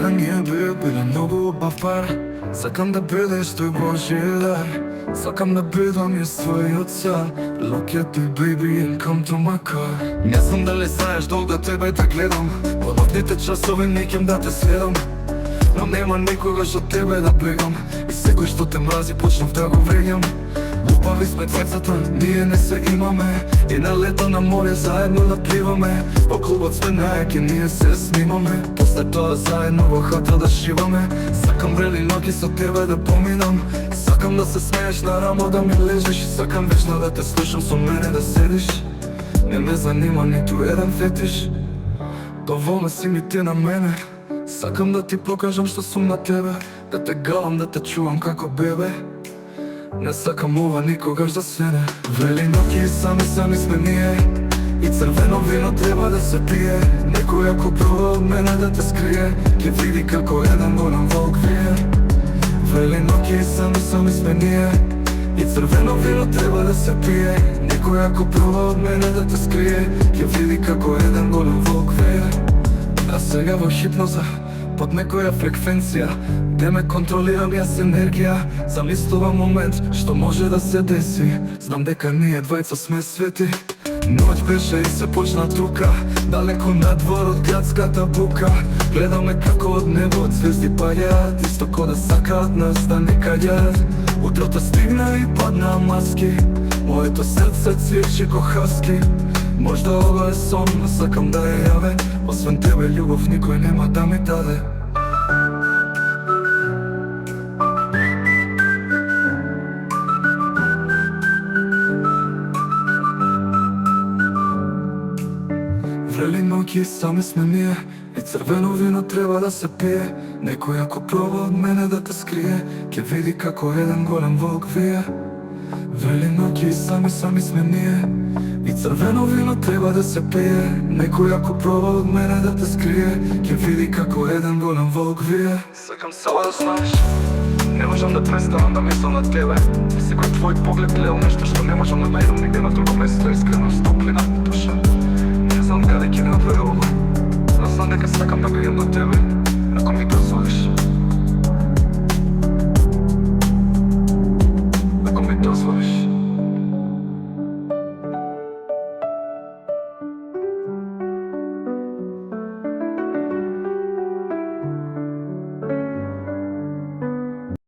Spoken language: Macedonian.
Ранije bile mnogo obav par. Сакам да бидеш тој Божји дар. Сакам да бидам јас твојот цар. Look at me baby and come to my car. Не знам дали знаеш долг да тебе да гледам. Половните часови не ќам да те следам. Но нема никогаш од тебе да бегам. И секој што те мрази почнав да го врењам. Убави сме двајцата, ние не се имаме. И на лето на море заедно да пливаме. По клубот сме најаки, ние се снимаме. После тоа заедно во хотел да шиваме. Сакам врели ноќи со тебе да поминам. Сакам да се смееш на рамо да ми лежиш. И сакам вечно да те слушам со мене да седиш. Не ме занима ниту еден фетиш. Доволна си ми ти на мене. Сакам да ти покажам што сум на тебе. Да те галам, да те чувам како бебе. Не сакам ова никогаш да свене. Врели ноќи и сами сме ние. И црвено вино треба да се пие. Некој ако пробва од мене да те скрие, ќе види како еден голем волк вие. Врели ноќи и сами сме ние. И црвено вино треба да се пие. Некој ако пробва од мене да те скрие, ќе види како еден голем волк вие. А сега во хипноза, под некоја фреквенција, де ме контролирам јас енергија. Замислувам момент што може да се деси. Знам дека ние двајца сме свети. Ноќ беше и се почна тука, далеко надвор од градската бука. Гледаме како од небо од звезди паѓаат, исто ко да сакаат нас да не каѓаат. Утрото стигна и падна маски. Моето срце цвирчи ко хаски. Можда ова е сон, но сакам да ја јаве. Освен тебе љубов никој нема да ми даде. Врели ноќи и сами сме ние. И црвено вино треба да се пие. Некој ако пробва од мене да те скрие, ќе види како еден голем волк вие. Врели ноќи и сами сме ние. И црвено вино треба да се пие. Некој ако пробва од мене да те скрие, ќе види како еден голем волк вие. Сакам само да знаеш, не можам да престанам да мислам на тебе. Секој твој поглед гледал нешто што не можам да најдам нигде на друго место. Искреност, топлина, душа. Не знам каде ќе не одведе ова, но знам дека сакам да бидам до тебе, ако ми дозволиш.